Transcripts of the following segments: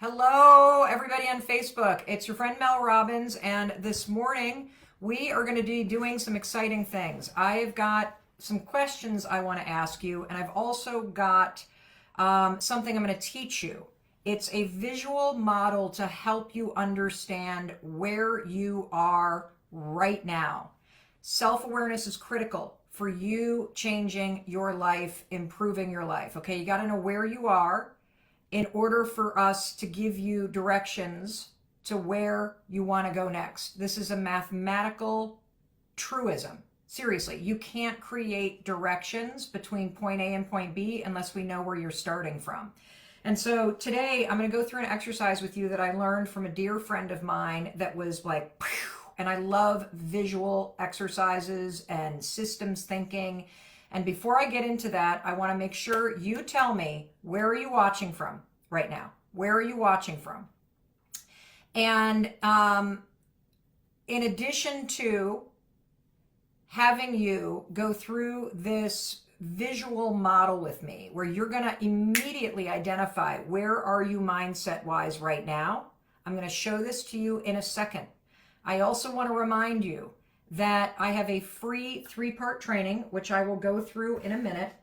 Hello, everybody on Facebook. It's your friend Mel Robbins, and this morning we are going to be doing some exciting things. I've got some questions I want to ask you, and I've also got something I'm going to teach you. It's a visual model to help you understand where you are right now. Self-awareness is critical for you changing your life, improving your life. Okay, you got to know where you are in order for us to give you directions to where you want to go next. This is a mathematical truism. Seriously, you can't create directions between point A and point B unless we know where you're starting from. And so today I'm going to go through an exercise with you that I learned from a dear friend of mine that was like, and I love visual exercises and systems thinking. And before I get into that, I want to make sure you tell me, where are you watching from right now? Where are you watching from? And in addition to having you go through this visual model with me, where you're going to immediately identify where are you mindset-wise right now, I'm going to show this to you in a second. I also want to remind you that I have a free 3-part training, which I will go through in a minute,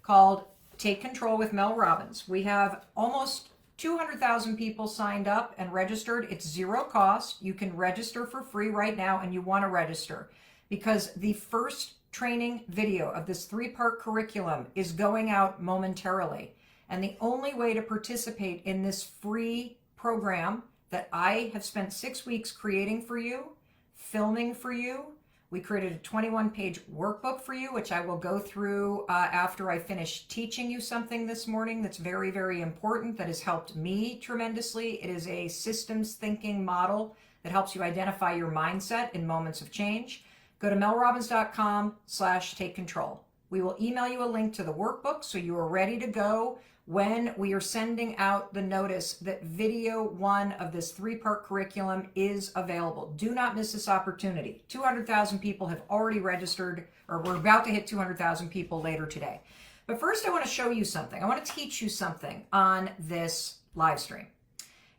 called Take Control with Mel Robbins. We have almost 200,000 people signed up and registered. It's zero cost. You can register for free right now, and you want to register because the first training video of this 3-part curriculum is going out momentarily. And the only way to participate in this free program that I have spent 6 weeks creating for you, filming for you. We created a 21-page workbook for you, which I will go through after I finish teaching you something this morning that's very, very important, that has helped me tremendously. It is a systems thinking model that helps you identify your mindset in moments of change. Go to melrobbins.com/take control. We will email you a link to the workbook so you are ready to go when we are sending out the notice that video 1 of this 3-part curriculum is available. Do not miss this opportunity. 200,000 people have already registered, or we're about to hit 200,000 people later today. But first I want to show you something. I want to teach you something on this live stream.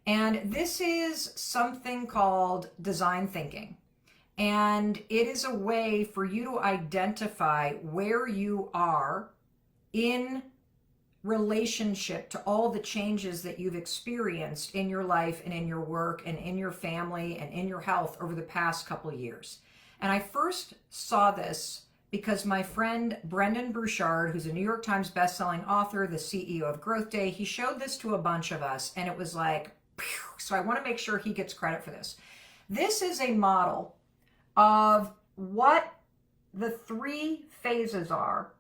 And this is something called design thinking. And it is a way for you to identify where you are in relationship to all the changes that you've experienced in your life and in your work and in your family and in your health over the past couple of years. And I first saw this because my friend Brendan Burchard, who's a New York Times bestselling author, the CEO of Growth Day, he showed this to a bunch of us, and it was like, phew. So I want to make sure he gets credit for this. This is a model of what the 3 phases are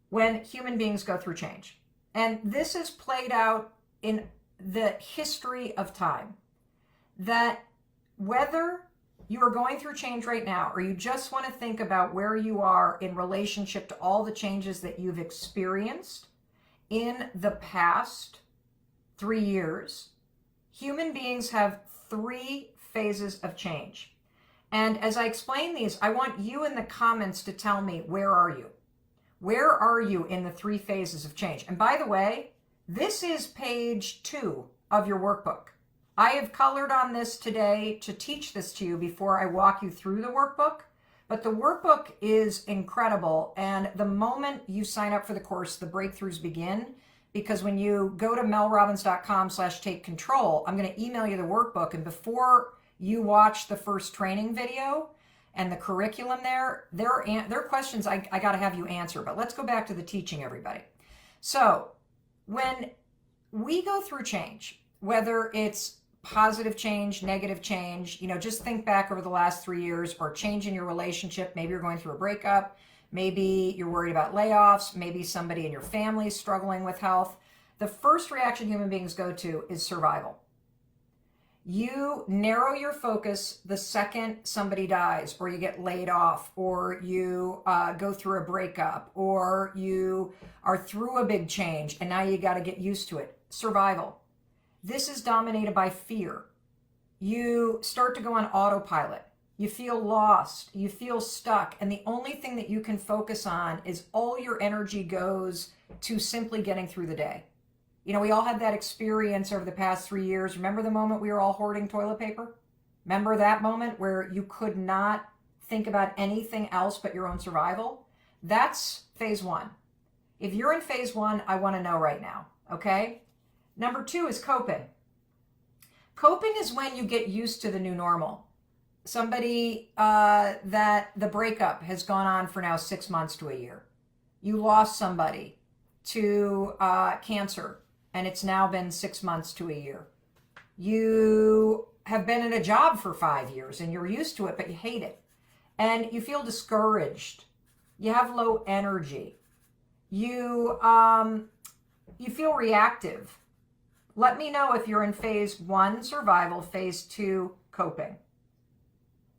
when human beings go through change. And this is played out in the history of time. That whether you are going through change right now, or you just want to think about where you are in relationship to all the changes that you've experienced in the past 3 years, human beings have 3 phases of change. And as I explain these, I want you in the comments to tell me, where are you? Where are you in the 3 phases of change? And by the way, this is page 2 of your workbook. I have colored on this today to teach this to you before I walk you through the workbook. But the workbook is incredible. And the moment you sign up for the course, the breakthroughs begin. Because when you go to melrobbins.com/take control, I'm going to email you the workbook. And before you watch the first training video and the curriculum there are questions I got to have you answer. But let's go back to the teaching, everybody. So when we go through change, whether it's positive change, negative change, just think back over the last 3 years, or change in your relationship. Maybe you're going through a breakup. Maybe you're worried about layoffs. Maybe somebody in your family is struggling with health. The first reaction human beings go to is survival. You narrow your focus the second somebody dies, or you get laid off, or you go through a breakup, or you are through a big change and now you got to get used to it. Survival. This is dominated by fear. You start to go on autopilot. You feel lost. You feel stuck. And the only thing that you can focus on is all your energy goes to simply getting through the day. You know, we all had that experience over the past 3 years. Remember the moment we were all hoarding toilet paper? Remember that moment where you could not think about anything else but your own survival? That's phase one. If you're in phase one, I want to know right now, okay? Number two is coping. Coping is when you get used to the new normal. Somebody that the breakup has gone on for now 6 months to a year. You lost somebody to cancer, and it's now been 6 months to a year. You have been in a job for 5 years, and you're used to it, but you hate it. And you feel discouraged. You have low energy. You feel reactive. Let me know if you're in phase one, survival, phase two, coping.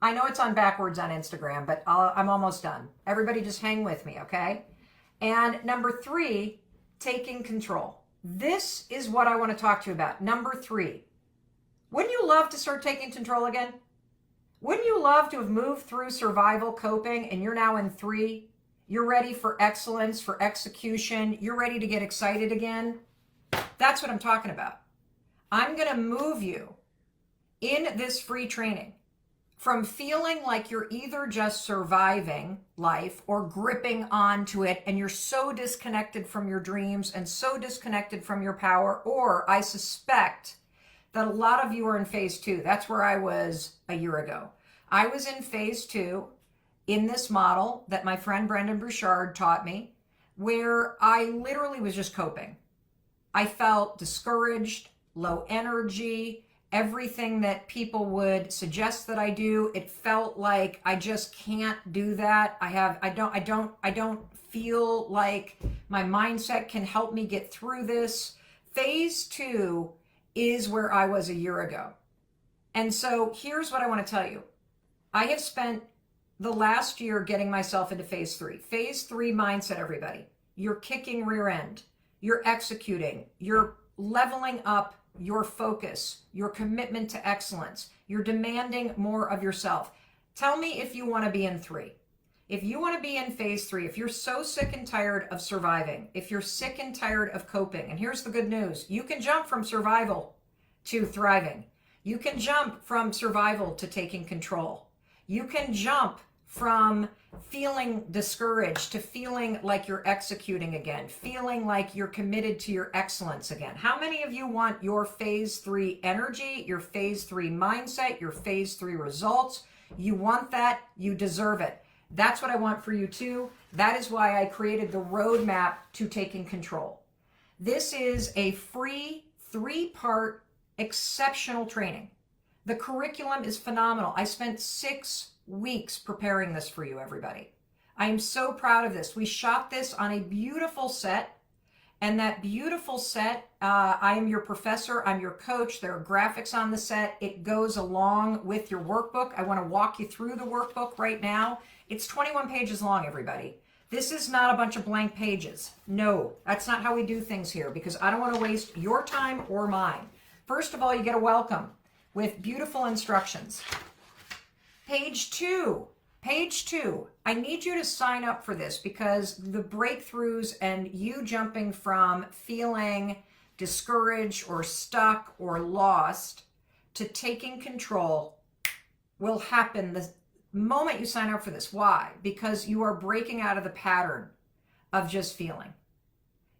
I know it's on backwards on Instagram, but I'm almost done. Everybody just hang with me, okay? And number three, taking control. This is what I want to talk to you about. Number three, wouldn't you love to start taking control again? Wouldn't you love to have moved through survival, coping, and you're now in three? You're ready for excellence, for execution. You're ready to get excited again. That's what I'm talking about. I'm going to move you in this free training from feeling like you're either just surviving life or gripping onto it and you're so disconnected from your dreams and so disconnected from your power, or I suspect that a lot of you are in phase two. That's where I was a year ago. I was in phase two in this model that my friend Brendan Bouchard taught me, where I literally was just coping. I felt discouraged, low energy, everything that people would suggest that I do. It felt like I just can't do that. I don't feel like my mindset can help me get through this. Phase two is where I was a year ago. And so here's what I want to tell you. I have spent the last year getting myself into phase three. Phase three mindset, everybody. You're kicking rear end. You're executing. You're leveling up your focus, your commitment to excellence. You're demanding more of yourself. Tell me if you want to be in three. If you want to be in phase three, if you're so sick and tired of surviving, if you're sick and tired of coping, and here's the good news, you can jump from survival to thriving. You can jump from survival to taking control. You can jump from feeling discouraged to feeling like you're executing again, feeling like you're committed to your excellence again. How many of you want your phase three energy, your phase three mindset, your phase three results? You want that, you deserve it. That's what I want for you too. That is why I created the roadmap to taking control. This is a free 3-part exceptional training. The curriculum is phenomenal. I spent 6 weeks preparing this for you, everybody. I am so proud of this. We shot this on a beautiful set, and that beautiful set, I am your professor, I'm your coach. There are graphics on the set. It goes along with your workbook. I want to walk you through the workbook right now. It's 21 pages long, everybody. This is not a bunch of blank pages. No, that's not how we do things here, because I don't want to waste your time or mine. First of all, you get a welcome with beautiful instructions. Page two, I need you to sign up for this, because the breakthroughs and you jumping from feeling discouraged or stuck or lost to taking control will happen the moment you sign up for this. Why? Because you are breaking out of the pattern of just feeling.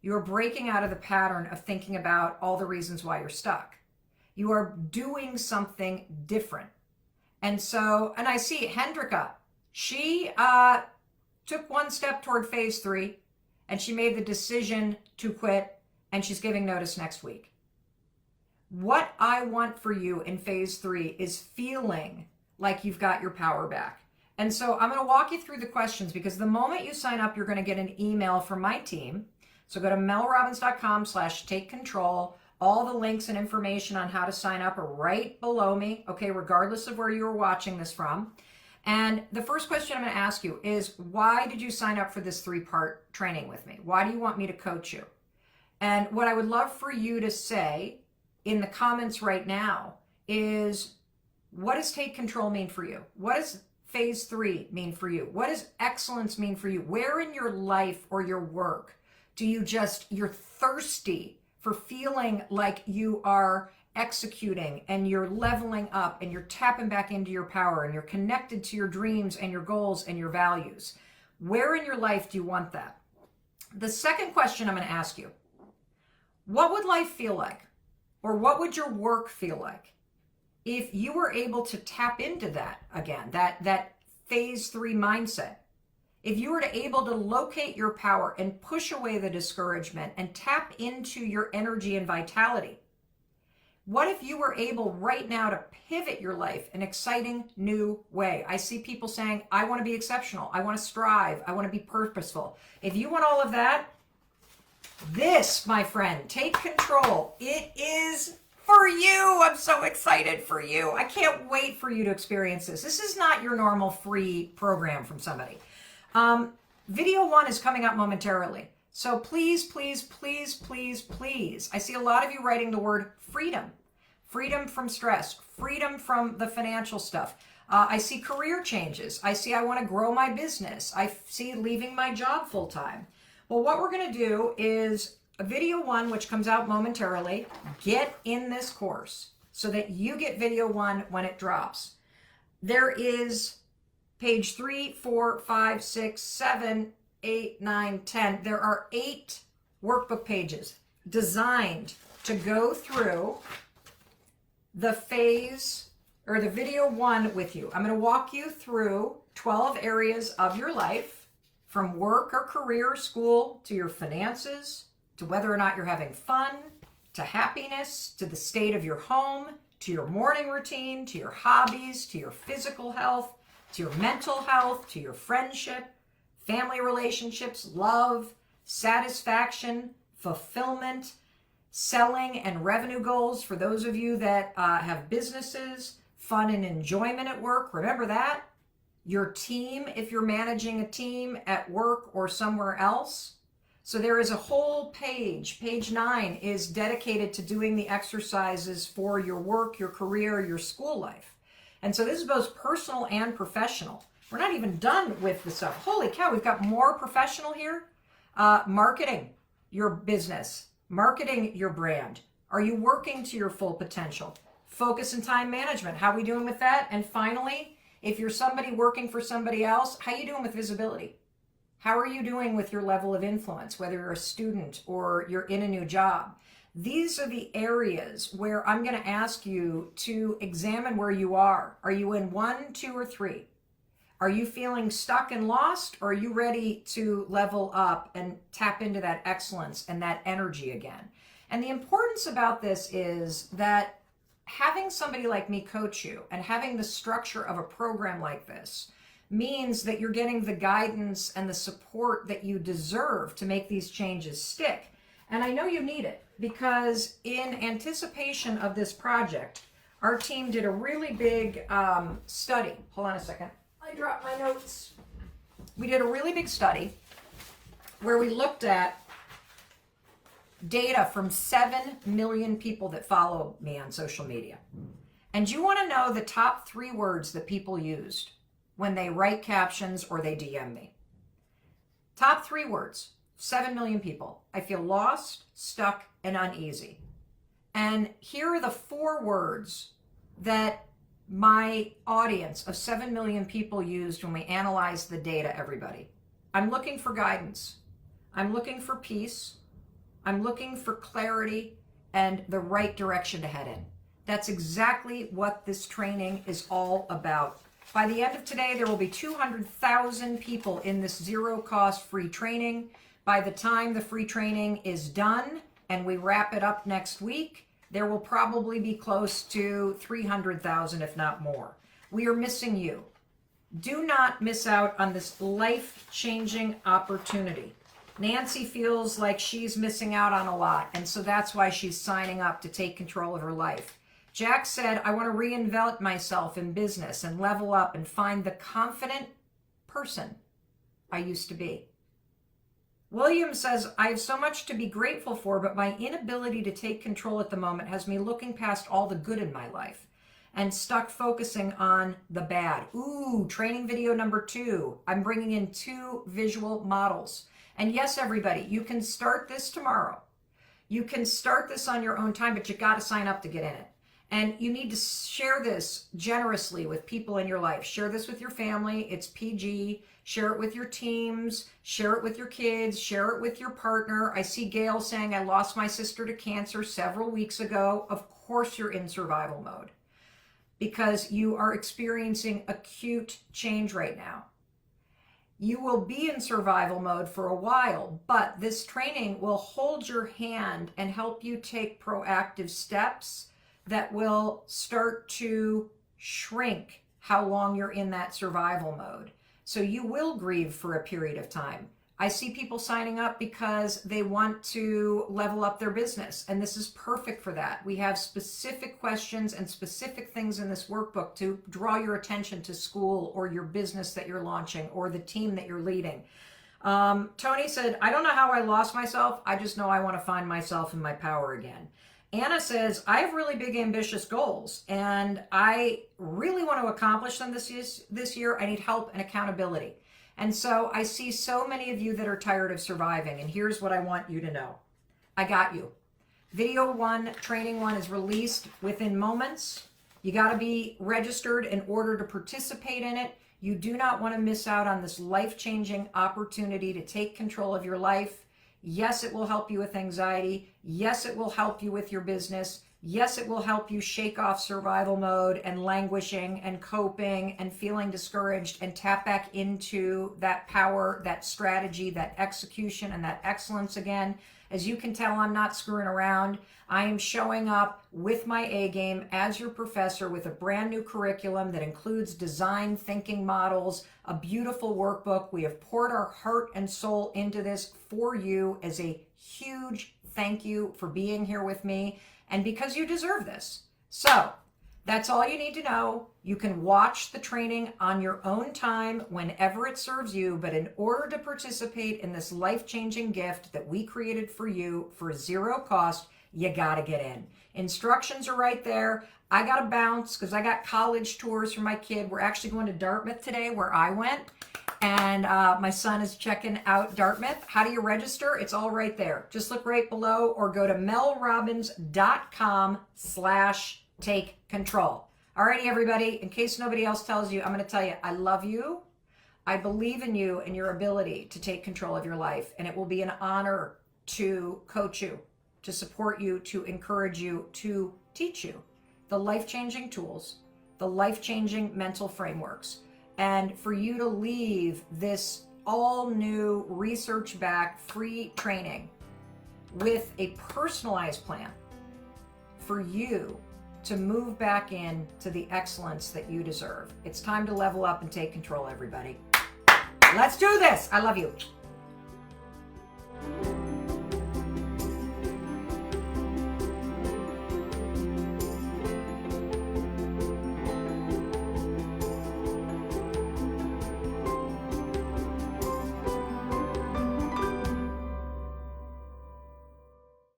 You are breaking out of the pattern of thinking about all the reasons why you're stuck. You are doing something different. And so, and I see Hendrika, she took one step toward phase three, and she made the decision to quit, and she's giving notice next week. What I want for you in phase three is feeling like you've got your power back. And so I'm going to walk you through the questions, because the moment you sign up, you're going to get an email from my team. So go to melrobbins.com/takecontrol. All the links and information on how to sign up are right below me, okay, regardless of where you are watching this from. And the first question I'm going to ask you is, why did you sign up for this 3-part training with me? Why do you want me to coach you? And what I would love for you to say in the comments right now is, what does take control mean for you? What does phase three mean for you? What does excellence mean for you? Where in your life or your work do you you're thirsty for feeling like you are executing and you're leveling up and you're tapping back into your power and you're connected to your dreams and your goals and your values? Where in your life do you want that? The second question I'm going to ask you, what would life feel like? Or what would your work feel like if you were able to tap into that again, that phase 3 mindset? If you were to able to locate your power and push away the discouragement and tap into your energy and vitality, what if you were able right now to pivot your life in an exciting new way? I see people saying, I want to be exceptional. I want to strive. I want to be purposeful. If you want all of that, this, my friend, take control. It is for you. I'm so excited for you. I can't wait for you to experience this. This is not your normal free program from somebody. Video 1 is coming up momentarily. So please, please, please, please, please. I see a lot of you writing the word freedom. Freedom from stress. Freedom from the financial stuff. I see career changes. I see I want to grow my business. I see leaving my job full time. Well, what we're going to do is video 1, which comes out momentarily, get in this course so that you get video 1 when it drops. There is page 3, 4, 5, 6, 7, 8, 9, 10. There are 8 workbook pages designed to go through the phase or the video 1 with you. I'm going to walk you through 12 areas of your life, from work or career or school to your finances, to whether or not you're having fun, to happiness, to the state of your home, to your morning routine, to your hobbies, to your physical health, to your mental health, to your friendship, family relationships, love, satisfaction, fulfillment, selling and revenue goals for those of you that have businesses, fun and enjoyment at work. Remember that. Your team, if you're managing a team at work or somewhere else. So there is a whole page. Page 9 is dedicated to doing the exercises for your work, your career, your school life. And so this is both personal and professional. We're not even done with the stuff. Holy cow, we've got more professional here. Marketing your business, marketing your brand. Are you working to your full potential? Focus and time management. How are we doing with that? And finally, if you're somebody working for somebody else, how are you doing with visibility? How are you doing with your level of influence, whether you're a student or you're in a new job? These are the areas where I'm going to ask you to examine where you are. Are you in 1, 2, or 3? Are you feeling stuck and lost, or are you ready to level up and tap into that excellence and that energy again? And the importance about this is that having somebody like me coach you and having the structure of a program like this means that you're getting the guidance and the support that you deserve to make these changes stick. And I know you need it, because in anticipation of this project, our team did a really big study. Hold on a second. I dropped my notes. We did a really big study where we looked at data from 7 million people that follow me on social media. And you want to know the top 3 words that people used when they write captions or they DM me? Top 3 words, 7 million people. I feel lost, stuck, and uneasy. And here are the 4 words that my audience of 7 million people used when we analyzed the data, everybody. I'm looking for guidance. I'm looking for peace. I'm looking for clarity and the right direction to head in. That's exactly what this training is all about. By the end of today, there will be 200,000 people in this zero-cost free training. By the time the free training is done and we wrap it up next week, there will probably be close to 300,000, if not more. We are missing you. Do not miss out on this life-changing opportunity. Nancy feels like she's missing out on a lot, and so that's why she's signing up to take control of her life. Jack said, I want to reinvent myself in business and level up and find the confident person I used to be. William says, I have so much to be grateful for, but my inability to take control at the moment has me looking past all the good in my life and stuck focusing on the bad. Ooh, training video number 2. I'm bringing in 2 visual models. And yes, everybody, you can start this tomorrow. You can start this on your own time, but you got to sign up to get in it. And you need to share this generously with people in your life. Share this with your family. It's PG. Share it with your teams. Share it with your kids. Share it with your partner. I see Gail saying, I lost my sister to cancer several weeks ago. Of course you're in survival mode because you are experiencing acute change right now. You will be in survival mode for a while, but this training will hold your hand and help you take proactive steps that will start to shrink how long you're in that survival mode. So you will grieve for a period of time. I see people signing up because they want to level up their business, and this is perfect for that. We have specific questions and specific things in this workbook to draw your attention to school or your business that you're launching or the team that you're leading. Tony said, I don't know how I lost myself. I just know I want to find myself in my power again. Anna says, I have really big ambitious goals and I really want to accomplish them this year. I need help and accountability. And so I see so many of you that are tired of surviving. And here's what I want you to know. I got you. Video 1, training 1 is released within moments. You got to be registered in order to participate in it. You do not want to miss out on this life-changing opportunity to take control of your life. Yes, it will help you with anxiety. Yes, it will help you with your business. Yes, it will help you shake off survival mode and languishing and coping and feeling discouraged and tap back into that power, that strategy, that execution, and that excellence again. As you can tell, I'm not screwing around. I am showing up with my A game as your professor with a brand new curriculum that includes design thinking models, a beautiful workbook. We have poured our heart and soul into this for you as a huge thank you for being here with me and because you deserve this. So that's all you need to know. You can watch the training on your own time whenever it serves you, but in order to participate in this life-changing gift that we created for you for zero cost, you got to get in. Instructions are right there. I got to bounce because I got college tours for my kid. We're actually going to Dartmouth today where I went. And my son is checking out Dartmouth. How do you register? It's all right there. Just look right below or go to melrobbins.com/take control. Alrighty, everybody. In case nobody else tells you, I'm going to tell you, I love you. I believe in you and your ability to take control of your life. And it will be an honor to coach you, to support you, to encourage you, to teach you the life-changing tools, the life-changing mental frameworks, and for you to leave this all-new research-backed free training with a personalized plan for you to move back in to the excellence that you deserve. It's time to level up and take control, everybody. Let's do this. I love you.